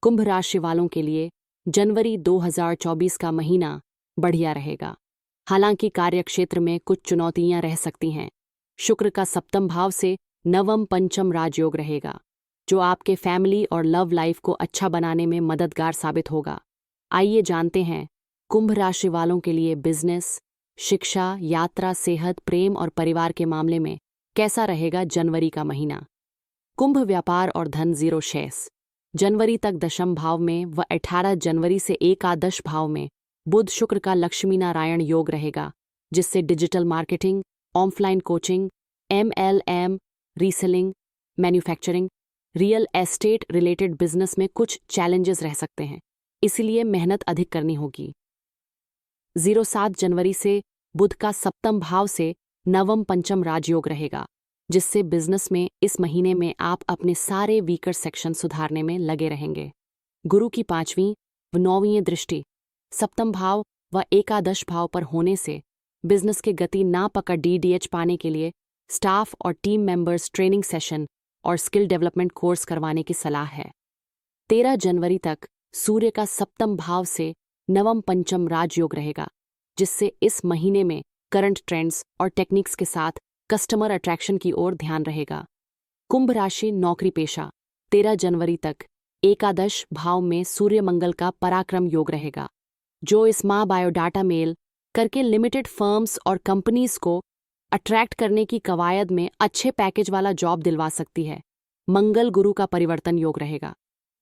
कुंभ राशि वालों के लिए जनवरी 2024 का महीना बढ़िया रहेगा। हालांकि कार्यक्षेत्र में कुछ चुनौतियां रह सकती हैं। शुक्र का सप्तम भाव से नवम पंचम राजयोग रहेगा, जो आपके फैमिली और लव लाइफ को अच्छा बनाने में मददगार साबित होगा। आइए जानते हैं कुंभ राशि वालों के लिए बिजनेस, शिक्षा, यात्रा, सेहत, प्रेम और परिवार के मामले में कैसा रहेगा जनवरी का महीना। कुंभ व्यापार और धन 0 शेष जनवरी तक दशम भाव में व 18 जनवरी से एकादश भाव में बुध शुक्र का लक्ष्मी नारायण योग रहेगा, जिससे digital marketing, offline coaching, MLM, reselling, manufacturing, real estate related business में कुछ चैलेंजेस रह सकते हैं, इसलिए मेहनत अधिक करनी होगी। 07 जनवरी से बुध का सप्तम भाव से नवम पंचम राजयोग रहेगा, जिससे बिजनेस में इस महीने में आप अपने सारे वीकर सेक्शन सुधारने में लगे रहेंगे। गुरु की 5वीं व 9वीं दृष्टि सप्तम भाव व एकादश भाव पर होने से बिजनेस के गति ना पकड़ DDH पाने के लिए स्टाफ और टीम मेंबर्स ट्रेनिंग सेशन और स्किल डेवलपमेंट कोर्स करवाने की सलाह है। 13 जनवरी तक सूर्य का सप्तम भाव से नवम पंचम राजयोग रहेगा, जिससे इस महीने में करंट ट्रेंड्स और टेक्निक्स के साथ कस्टमर अट्रैक्शन की ओर ध्यान रहेगा। कुंभ राशि नौकरी पेशा 13 जनवरी तक एकादश भाव में सूर्य मंगल का पराक्रम योग रहेगा, जो इस माह बायोडाटा मेल करके लिमिटेड फर्म्स और कंपनीज को अट्रैक्ट करने की कवायद में अच्छे पैकेज वाला जॉब दिलवा सकती है। मंगल गुरु का परिवर्तन योग रहेगा,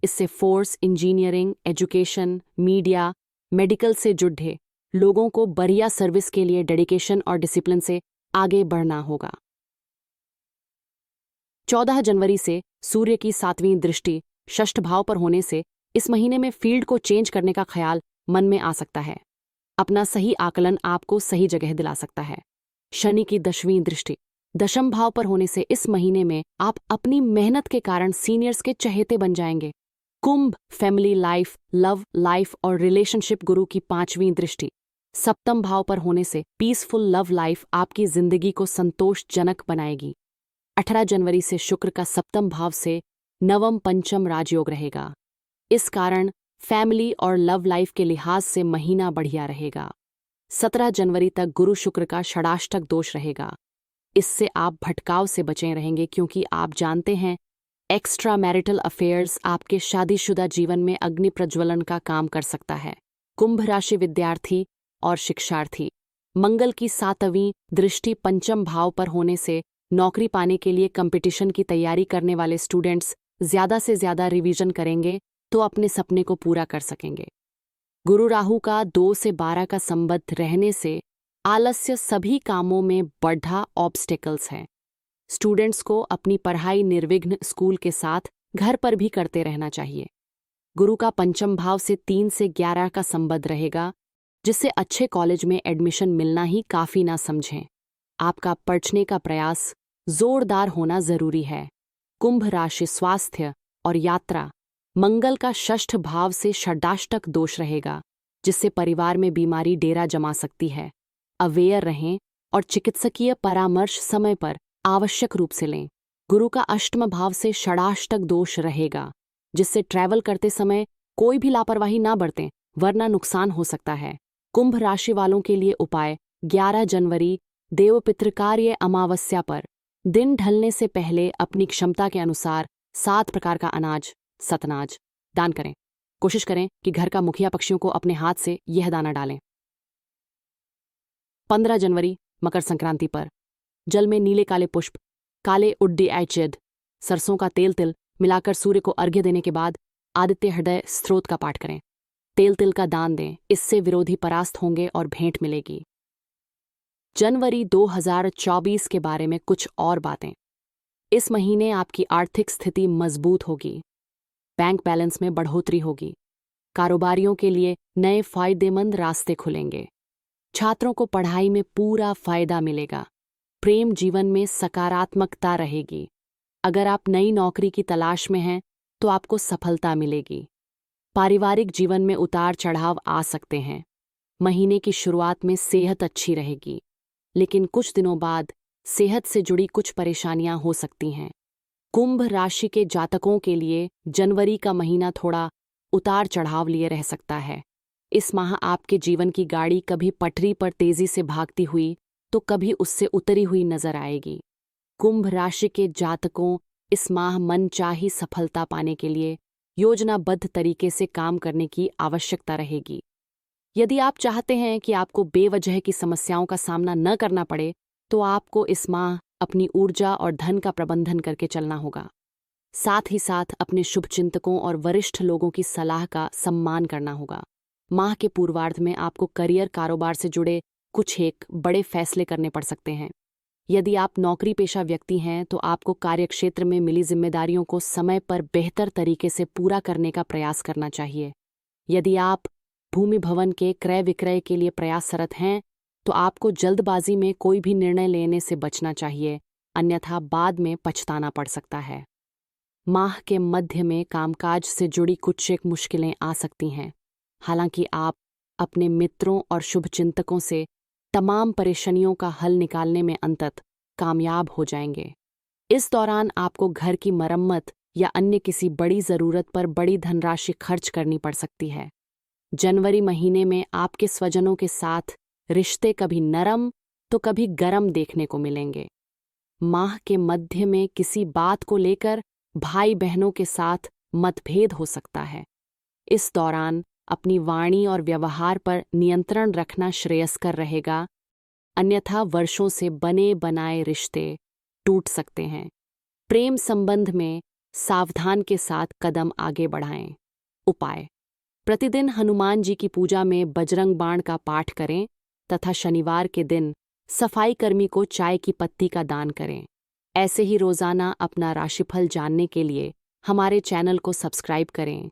इससे force, engineering, education, media, medical से जुड़े लोगों को बढ़िया सर्विस के लिए डेडिकेशन और डिसिप्लिन से आगे बढ़ना होगा। 14 जनवरी से सूर्य की 7वीं दृष्टि षष्ठ भाव पर होने से इस महीने में फील्ड को चेंज करने का ख्याल मन में आ सकता है। अपना सही आकलन आपको सही जगह दिला सकता है। शनि की 10वीं दृष्टि दशम भाव पर होने से इस महीने में आप अपनी मेहनत के कारण सीनियर्स के चहेते बन जाएंगे। कुंभ फैमिली लाइफ, लव लाइफ और रिलेशनशिप गुरु की 5वीं दृष्टि सप्तम भाव पर होने से पीसफुल लव लाइफ आपकी जिंदगी को संतोषजनक बनाएगी। 18 जनवरी से शुक्र का सप्तम भाव से नवम पंचम राजयोग रहेगा। इस कारण फैमिली और लव लाइफ के लिहाज से महीना बढ़िया रहेगा। 17 जनवरी तक गुरु शुक्र का षडाष्टक दोष रहेगा। इससे आप भटकाव से बचे रहेंगे, क्योंकि आप जानते हैं एक्स्ट्रा मैरिटल अफेयर्स आपके शादीशुदा जीवन में अग्नि प्रज्वलन का काम कर सकता है। कुंभ राशि विद्यार्थी और शिक्षार्थी मंगल की 7वीं दृष्टि पंचम भाव पर होने से नौकरी पाने के लिए कंपटीशन की तैयारी करने वाले स्टूडेंट्स ज्यादा से ज्यादा रिवीजन करेंगे तो अपने सपने को पूरा कर सकेंगे। गुरु राहु का 2 से 12 का संबंध रहने से आलस्य सभी कामों में बढ़ा ऑब्स्टेकल्स है। स्टूडेंट्स को अपनी पढ़ाई निर्विघ्न स्कूल के साथ घर पर भी करते रहना चाहिए। गुरु का पंचम भाव से 3 से 11 का संबंध रहेगा, जिससे अच्छे कॉलेज में एडमिशन मिलना ही काफी ना समझें। आपका पढ़ने का प्रयास जोरदार होना जरूरी है। कुंभ राशि स्वास्थ्य और यात्रा मंगल का षष्ठ भाव से षडाष्टक दोष रहेगा, जिससे परिवार में बीमारी डेरा जमा सकती है। अवेयर रहें और चिकित्सकीय परामर्श समय पर आवश्यक रूप से लें। गुरु का अष्टम भाव से षडाष्टक दोष रहेगा, जिससे ट्रैवल करते समय कोई भी लापरवाही ना बरतें, वरना नुकसान हो सकता है। कुंभ राशि वालों के लिए उपाय 11 जनवरी देवपितृकार्य अमावस्या पर दिन ढलने से पहले अपनी क्षमता के अनुसार 7 प्रकार का अनाज, सतनाज दान करें। कोशिश करें कि घर का मुखिया पक्षियों को अपने हाथ से यह दाना डालें। 15 जनवरी मकर संक्रांति पर जल में नीले काले पुष्प, काले उड्डी एचिड, सरसों का तेल तिल मिलाकर सूर्य को अर्घ्य देने के बाद आदित्य हृदय स्त्रोत का पाठ करें। तेल तिल का दान दें, इससे विरोधी परास्त होंगे और भेंट मिलेगी। जनवरी 2024 के बारे में कुछ और बातें। इस महीने आपकी आर्थिक स्थिति मजबूत होगी। बैंक बैलेंस में बढ़ोतरी होगी। कारोबारियों के लिए नए फायदेमंद रास्ते खुलेंगे। छात्रों को पढ़ाई में पूरा फायदा मिलेगा। प्रेम जीवन में सकारात्मकता रहेगी। अगर आप नई नौकरी की तलाश में हैं तो आपको सफलता मिलेगी। पारिवारिक जीवन में उतार चढ़ाव आ सकते हैं। महीने की शुरुआत में सेहत अच्छी रहेगी, लेकिन कुछ दिनों बाद सेहत से जुड़ी कुछ परेशानियां हो सकती हैं। कुंभ राशि के जातकों के लिए जनवरी का महीना थोड़ा उतार चढ़ाव लिए रह सकता है। इस माह आपके जीवन की गाड़ी कभी पटरी पर तेजी से भागती हुई तो कभी उससे उतरी हुई नजर आएगी। कुंभ राशि के जातकों, इस माह मनचाही सफलता पाने के लिए योजनाबद्ध तरीके से काम करने की आवश्यकता रहेगी। यदि आप चाहते हैं कि आपको बेवजह की समस्याओं का सामना न करना पड़े, तो आपको इस माह अपनी ऊर्जा और धन का प्रबंधन करके चलना होगा। साथ ही साथ अपने शुभचिंतकों और वरिष्ठ लोगों की सलाह का सम्मान करना होगा। माह के पूर्वार्ध में आपको करियर कारोबार से जुड़े कुछ एक बड़े फैसले करने पड़ सकते हैं। यदि आप नौकरी पेशा व्यक्ति हैं तो आपको कार्यक्षेत्र में मिली जिम्मेदारियों को समय पर बेहतर तरीके से पूरा करने का प्रयास करना चाहिए। यदि आप भूमि भवन के क्रय विक्रय के लिए प्रयासरत हैं तो आपको जल्दबाजी में कोई भी निर्णय लेने से बचना चाहिए, अन्यथा बाद में पछताना पड़ सकता है। माह के मध्य में कामकाज से जुड़ी कुछ एक मुश्किलें आ सकती हैं। हालांकि आप अपने मित्रों और शुभचिंतकों से तमाम परेशानियों का हल निकालने में अंततः कामयाब हो जाएंगे। इस दौरान आपको घर की मरम्मत या अन्य किसी बड़ी ज़रूरत पर बड़ी धनराशि खर्च करनी पड़ सकती है। जनवरी महीने में आपके स्वजनों के साथ रिश्ते कभी नरम तो कभी गरम देखने को मिलेंगे। माह के मध्य में किसी बात को लेकर भाई बहनों के साथ मतभेद हो सकता है। इस दौरान अपनी वाणी और व्यवहार पर नियंत्रण रखना श्रेयस्कर रहेगा, अन्यथा वर्षों से बने बनाए रिश्ते टूट सकते हैं। प्रेम संबंध में सावधान के साथ कदम आगे बढ़ाएं। उपाय: प्रतिदिन हनुमान जी की पूजा में बजरंग बाण का पाठ करें तथा शनिवार के दिन सफाई कर्मी को चाय की पत्ती का दान करें। ऐसे ही रोजाना अपना राशिफल जानने के लिए हमारे चैनल को सब्सक्राइब करें।